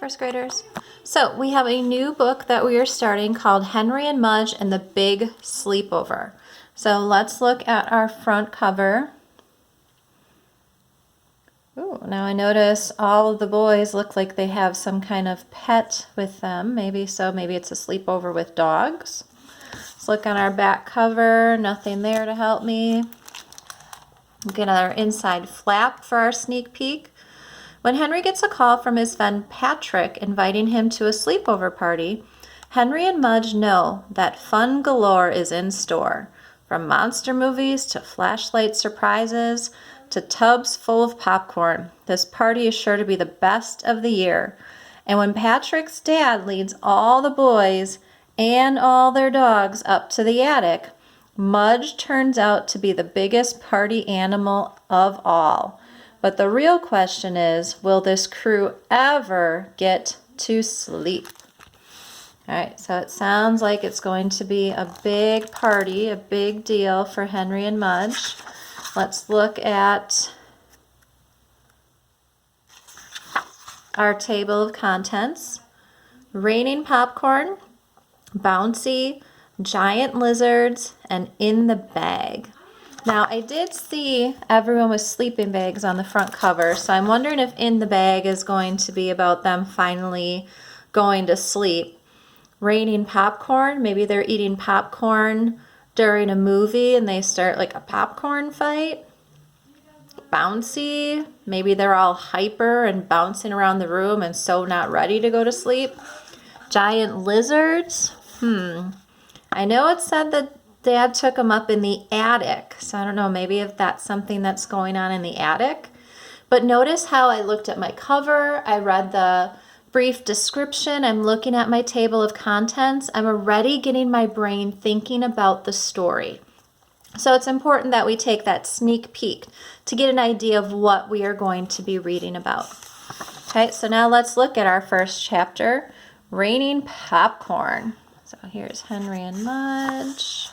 first graders. So we have a new book that we are starting called Henry and Mudge and the Big Sleepover. So let's look at our front cover. Ooh, now I notice all of the boys look like they have some kind of pet with them. Maybe it's a sleepover with dogs. Let's look on our back cover. Nothing there to help me. Get our inside flap for our sneak peek. When Henry gets a call from his friend Patrick inviting him to a sleepover party, Henry and Mudge know that fun galore is in store. From monster movies to flashlight surprises to tubs full of popcorn, this party is sure to be the best of the year. And when Patrick's dad leads all the boys and all their dogs up to the attic, Mudge turns out to be the biggest party animal of all. But the real question is, will this crew ever get to sleep? All right, so it sounds like it's going to be a big party, a big deal for Henry and Mudge. Let's look at our table of contents. Raining popcorn, bouncy, giant lizards, and in the bag. Now, I did see everyone with sleeping bags on the front cover, so I'm wondering if in the bag is going to be about them finally going to sleep. Raining popcorn, maybe they're eating popcorn during a movie and they start like a popcorn fight. Bouncy, maybe they're all hyper and bouncing around the room and so not ready to go to sleep. Giant lizards, I know it said that Dad took them up in the attic, so I don't know, maybe if that's something that's going on in the attic. But notice how I looked at my cover, I read the brief description, I'm looking at my table of contents, I'm already getting my brain thinking about the story. So it's important that we take that sneak peek to get an idea of what we are going to be reading about. Okay, so now let's look at our first chapter, Raining Popcorn. So here's Henry and Mudge.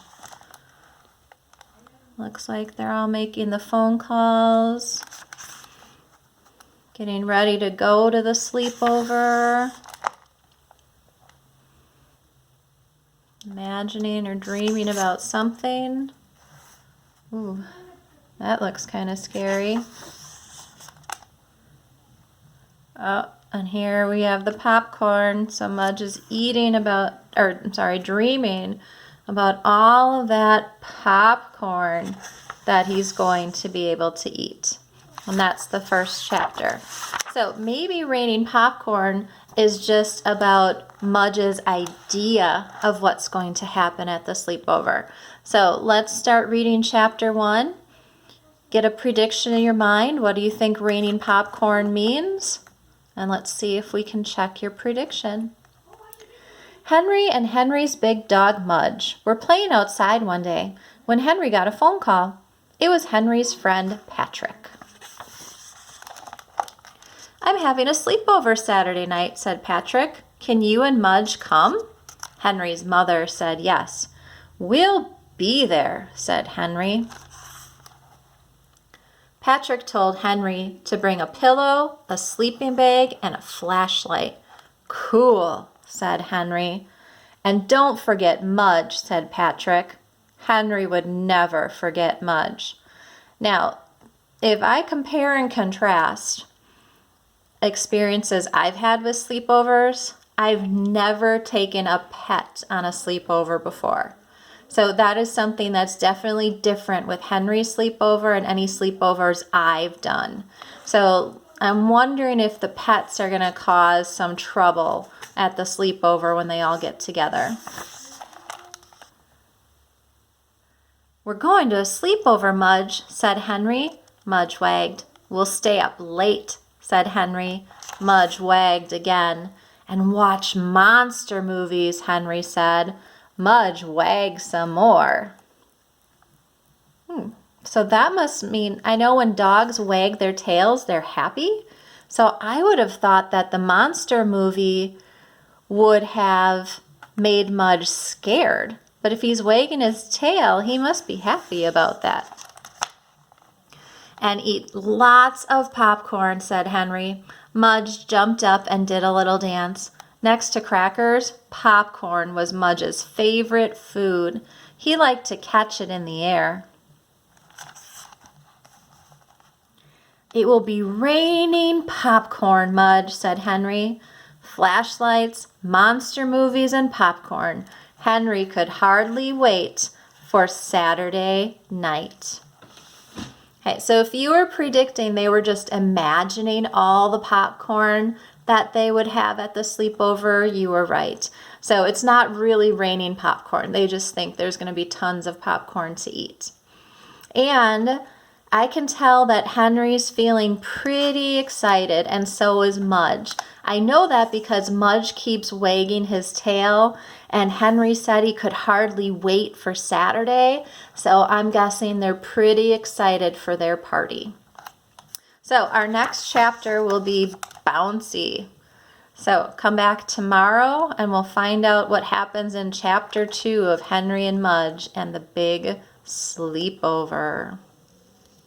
Looks like they're all making the phone calls, getting ready to go to the sleepover, imagining or dreaming about something. Ooh, that looks kind of scary. Oh, and here we have the popcorn. So Mudge is dreaming about all of that popcorn that he's going to be able to eat. And that's the first chapter. So maybe Raining Popcorn is just about Mudge's idea of what's going to happen at the sleepover. So let's start reading chapter 1. Get a prediction in your mind. What do you think Raining Popcorn means? And let's see if we can check your prediction. Henry and Henry's big dog Mudge were playing outside one day when Henry got a phone call. It was Henry's friend Patrick. I'm having a sleepover Saturday night, said Patrick. Can you and Mudge come? Henry's mother said yes. We'll be there, said Henry. Patrick told Henry to bring a pillow, a sleeping bag, and a flashlight. Cool, said Henry. And don't forget Mudge, said Patrick. Henry would never forget Mudge. Now, if I compare and contrast experiences I've had with sleepovers, I've never taken a pet on a sleepover before. So that is something that's definitely different with Henry's sleepover and any sleepovers I've done. So I'm wondering if the pets are going to cause some trouble at the sleepover when they all get together. We're going to a sleepover, Mudge, said Henry. Mudge wagged. We'll stay up late, said Henry. Mudge wagged again. And watch monster movies, Henry said. Mudge wagged some more. So that must mean, I know when dogs wag their tails, they're happy. So I would have thought that the monster movie would have made Mudge scared. But if he's wagging his tail, he must be happy about that. And eat lots of popcorn, said Henry. Mudge jumped up and did a little dance. Next to crackers, popcorn was Mudge's favorite food. He liked to catch it in the air. "It will be raining popcorn, Mudge," said Henry. Flashlights, monster movies, and popcorn. Henry could hardly wait for Saturday night. Okay, so if you were predicting they were just imagining all the popcorn that they would have at the sleepover, you were right. So it's not really raining popcorn. They just think there's going to be tons of popcorn to eat. And I can tell that Henry's feeling pretty excited, and so is Mudge. I know that because Mudge keeps wagging his tail, and Henry said he could hardly wait for Saturday, so I'm guessing they're pretty excited for their party. So our next chapter will be Bouncy. So come back tomorrow, and we'll find out what happens in chapter 2 of Henry and Mudge and the big sleepover.